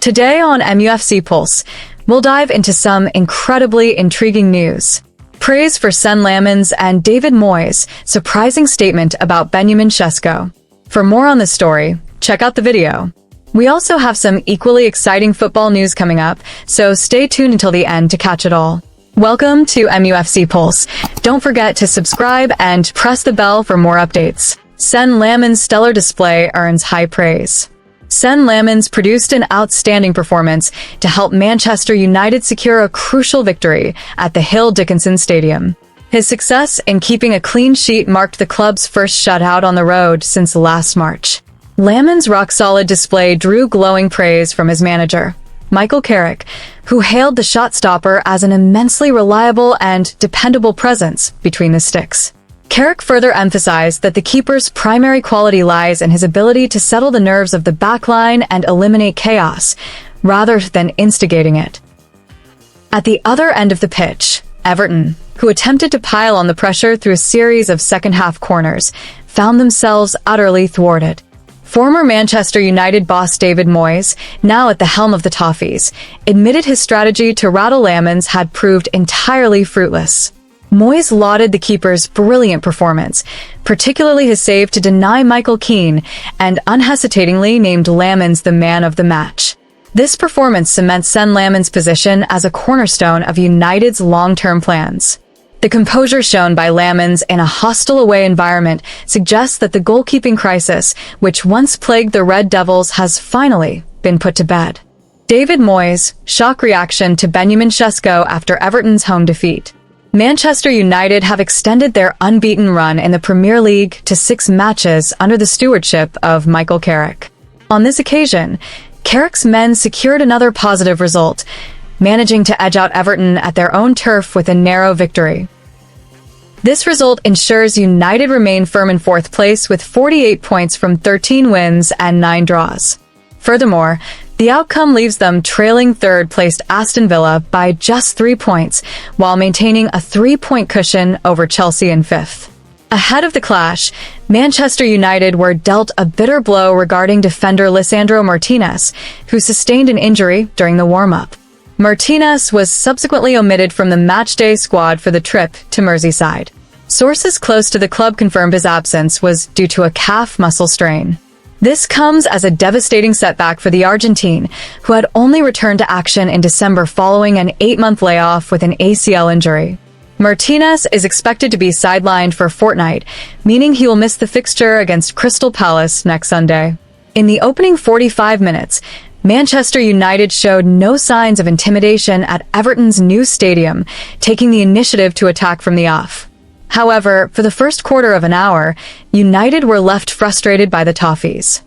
Today on MUFC Pulse, we'll dive into some incredibly intriguing news. Praise for Sen Lammens and David Moyes' surprising statement about Benjamin Sesko. For more on this story, check out the video. We also have some equally exciting football news coming up, so stay tuned until the end to catch it all. Welcome to MUFC Pulse. Don't forget to subscribe and press the bell for more updates. Sen Lammens' stellar display earns high praise. Sen Lammens produced an outstanding performance to help Manchester United secure a crucial victory at the Hill Dickinson Stadium. His success in keeping a clean sheet marked the club's first shutout on the road since last March. Lammens' rock-solid display drew glowing praise from his manager, Michael Carrick, who hailed the shot-stopper as an immensely reliable and dependable presence between the sticks. Carrick further emphasized that the keeper's primary quality lies in his ability to settle the nerves of the backline and eliminate chaos, rather than instigating it. At the other end of the pitch, Everton, who attempted to pile on the pressure through a series of second-half corners, found themselves utterly thwarted. Former Manchester United boss David Moyes, now at the helm of the Toffees, admitted his strategy to rattle Lammens had proved entirely fruitless. Moyes lauded the keeper's brilliant performance, particularly his save to deny Michael Keane, and unhesitatingly named Lammens the man of the match. This performance cements Sen Lammens' position as a cornerstone of United's long-term plans. The composure shown by Lammens in a hostile away environment suggests that the goalkeeping crisis, which once plagued the Red Devils, has finally been put to bed. David Moyes' shock reaction to Benjamin Sesko after Everton's home defeat. Manchester United have extended their unbeaten run in the Premier League to 6 matches under the stewardship of Michael Carrick. On this occasion, Carrick's men secured another positive result, managing to edge out Everton at their own turf with a narrow victory. This result ensures United remain firm in 4th place with 48 points from 13 wins and 9 draws. Furthermore, the outcome leaves them trailing 3rd-placed Aston Villa by just 3 points, while maintaining a 3-point cushion over Chelsea in 5th. Ahead of the clash, Manchester United were dealt a bitter blow regarding defender Lisandro Martinez, who sustained an injury during the warm-up. Martinez was subsequently omitted from the matchday squad for the trip to Merseyside. Sources close to the club confirmed his absence was due to a calf muscle strain. This comes as a devastating setback for the Argentine, who had only returned to action in December following an 8-month layoff with an ACL injury. Martinez is expected to be sidelined for a fortnight, meaning he will miss the fixture against Crystal Palace next Sunday. In the opening 45 minutes, Manchester United showed no signs of intimidation at Everton's new stadium, taking the initiative to attack from the off. However, for the first quarter of an hour, United were left frustrated by the Toffees.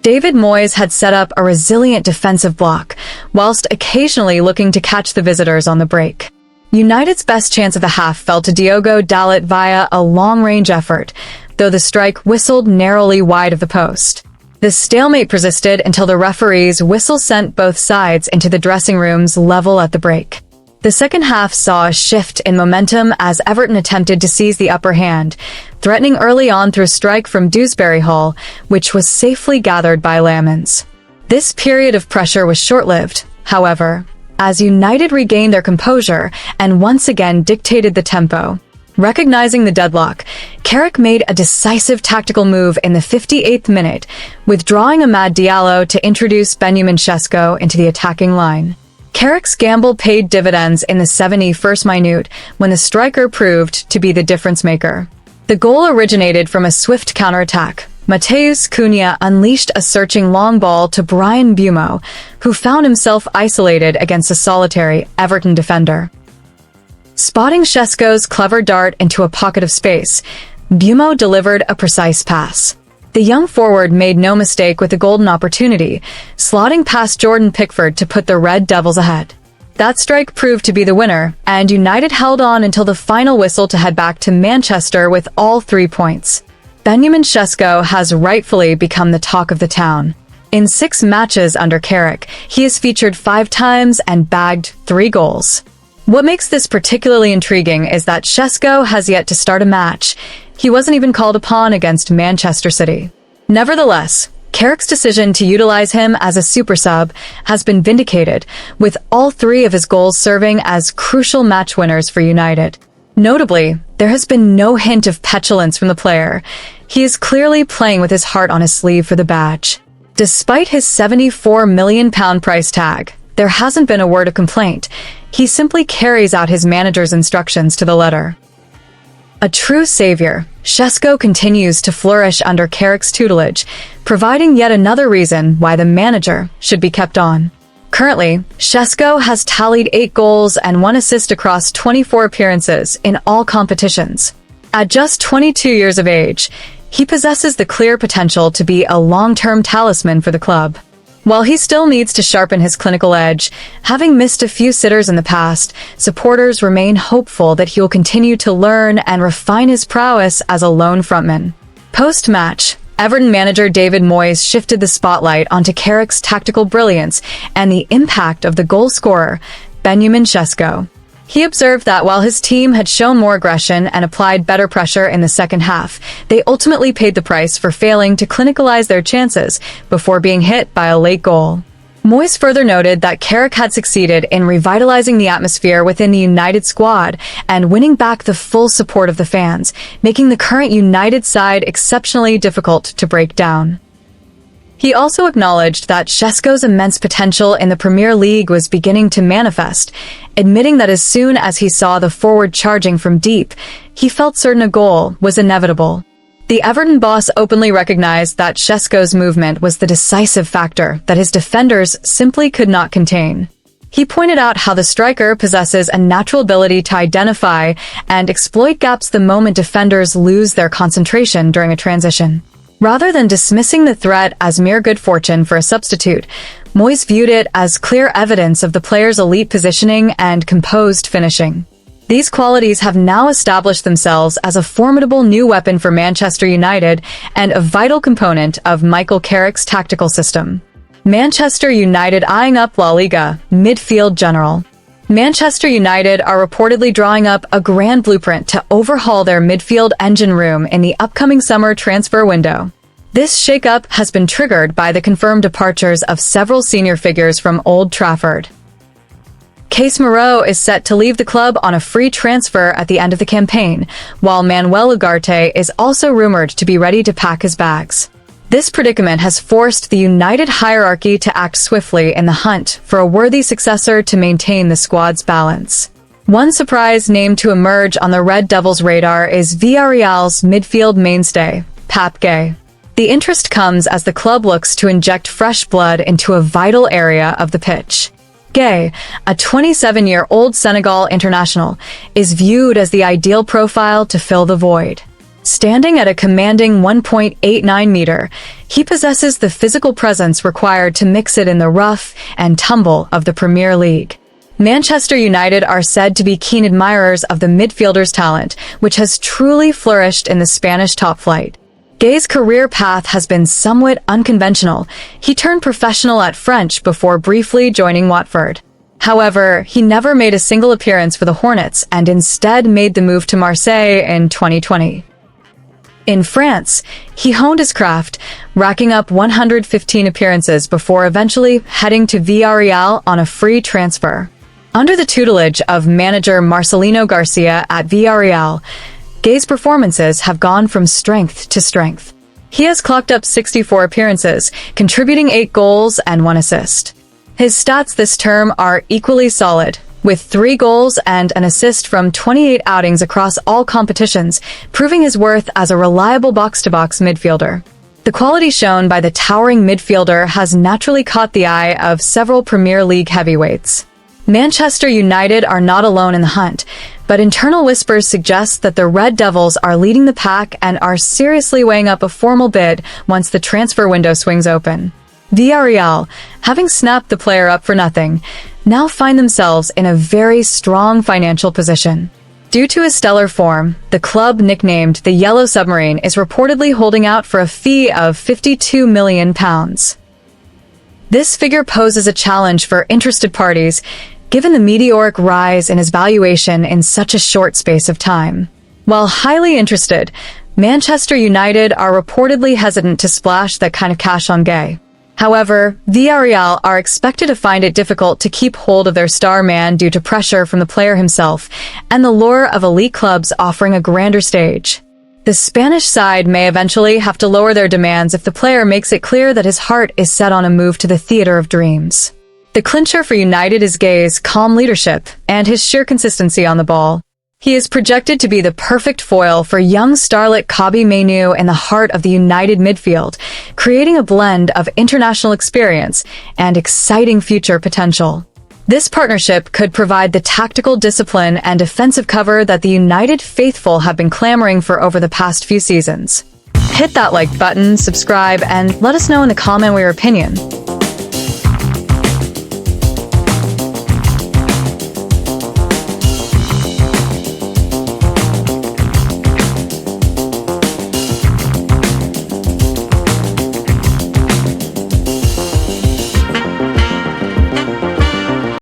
David Moyes had set up a resilient defensive block, whilst occasionally looking to catch the visitors on the break. United's best chance of the half fell to Diogo Dalot via a long-range effort, though the strike whistled narrowly wide of the post. The stalemate persisted until the referee's whistle sent both sides into the dressing rooms level at the break. The second half saw a shift in momentum as Everton attempted to seize the upper hand, threatening early on through a strike from Dewsbury Hall, which was safely gathered by Lammens. This period of pressure was short-lived, however, as United regained their composure and once again dictated the tempo. Recognizing the deadlock, Carrick made a decisive tactical move in the 58th minute, withdrawing Amad Diallo to introduce Benjamin Sesko into the attacking line. Carrick's gamble paid dividends in the 71st minute when the striker proved to be the difference-maker. The goal originated from a swift counterattack. Matheus Cunha unleashed a searching long ball to Bryan Mbeumo, who found himself isolated against a solitary Everton defender. Spotting Sesko's clever dart into a pocket of space, Mbeumo delivered a precise pass. The young forward made no mistake with the golden opportunity, slotting past Jordan Pickford to put the Red Devils ahead. That strike proved to be the winner, and United held on until the final whistle to head back to Manchester with all 3 points. Benjamin Sesko has rightfully become the talk of the town. In 6 matches under Carrick, he has featured 5 times and bagged 3 goals. What makes this particularly intriguing is that Sesko has yet to start a match. He wasn't even called upon against Manchester City. Nevertheless, Carrick's decision to utilize him as a super sub has been vindicated, with all three of his goals serving as crucial match winners for United. Notably, there has been no hint of petulance from the player. He is clearly playing with his heart on his sleeve for the badge. Despite his £74 million price tag, there hasn't been a word of complaint. He simply carries out his manager's instructions to the letter. A true savior, Sesko continues to flourish under Carrick's tutelage, providing yet another reason why the manager should be kept on. Currently, Sesko has tallied 8 goals and 1 assist across 24 appearances in all competitions. At just 22 years of age, he possesses the clear potential to be a long-term talisman for the club. While he still needs to sharpen his clinical edge, having missed a few sitters in the past, supporters remain hopeful that he'll continue to learn and refine his prowess as a lone frontman. Post-match, Everton manager David Moyes shifted the spotlight onto Carrick's tactical brilliance and the impact of the goal scorer, Benjamin Sesko. He observed that while his team had shown more aggression and applied better pressure in the second half, they ultimately paid the price for failing to clinicalize their chances before being hit by a late goal. Moyes further noted that Carrick had succeeded in revitalizing the atmosphere within the United squad and winning back the full support of the fans, making the current United side exceptionally difficult to break down. He also acknowledged that Sesko's immense potential in the Premier League was beginning to manifest, admitting that as soon as he saw the forward charging from deep, he felt certain a goal was inevitable. The Everton boss openly recognized that Sesko's movement was the decisive factor that his defenders simply could not contain. He pointed out how the striker possesses a natural ability to identify and exploit gaps the moment defenders lose their concentration during a transition. Rather than dismissing the threat as mere good fortune for a substitute, Moyes viewed it as clear evidence of the player's elite positioning and composed finishing. These qualities have now established themselves as a formidable new weapon for Manchester United and a vital component of Michael Carrick's tactical system. Manchester United eyeing up La Liga midfield general. Manchester United are reportedly drawing up a grand blueprint to overhaul their midfield engine room in the upcoming summer transfer window. This shakeup has been triggered by the confirmed departures of several senior figures from Old Trafford. Case Moreau is set to leave the club on a free transfer at the end of the campaign, while Manuel Ugarte is also rumored to be ready to pack his bags. This predicament has forced the United hierarchy to act swiftly in the hunt for a worthy successor to maintain the squad's balance. One surprise name to emerge on the Red Devils' radar is Villarreal's midfield mainstay, Pape Gueye. The interest comes as the club looks to inject fresh blood into a vital area of the pitch. Gueye, a 27-year-old Senegal international, is viewed as the ideal profile to fill the void. Standing at a commanding 1.89 meter, he possesses the physical presence required to mix it in the rough and tumble of the Premier League. Manchester United are said to be keen admirers of the midfielder's talent, which has truly flourished in the Spanish top flight. Gueye's career path has been somewhat unconventional. He turned professional at French before briefly joining Watford. However, he never made a single appearance for the Hornets and instead made the move to Marseille in 2020. In France, he honed his craft, racking up 115 appearances before eventually heading to Villarreal on a free transfer. Under the tutelage of manager Marcelino Garcia at Villarreal, Gueye's performances have gone from strength to strength. He has clocked up 64 appearances, contributing 8 goals and 1 assist. His stats this term are equally solid, with 3 goals and an assist from 28 outings across all competitions, proving his worth as a reliable box-to-box midfielder. The quality shown by the towering midfielder has naturally caught the eye of several Premier League heavyweights. Manchester United are not alone in the hunt, but internal whispers suggest that the Red Devils are leading the pack and are seriously weighing up a formal bid once the transfer window swings open. Villarreal, having snapped the player up for nothing, now find themselves in a very strong financial position. Due to his stellar form, the club nicknamed the Yellow Submarine is reportedly holding out for a fee of £52 million. This figure poses a challenge for interested parties, given the meteoric rise in his valuation in such a short space of time. While highly interested, Manchester United are reportedly hesitant to splash that kind of cash on Gay. However, Villarreal are expected to find it difficult to keep hold of their star man due to pressure from the player himself and the lure of elite clubs offering a grander stage. The Spanish side may eventually have to lower their demands if the player makes it clear that his heart is set on a move to the theater of dreams. The clincher for United is Gay's calm leadership and his sheer consistency on the ball. He is projected to be the perfect foil for young starlet Kobbie Mainoo in the heart of the United midfield, creating a blend of international experience and exciting future potential. This partnership could provide the tactical discipline and defensive cover that the United faithful have been clamoring for over the past few seasons. Hit that like button, subscribe, and let us know in the comment your opinion.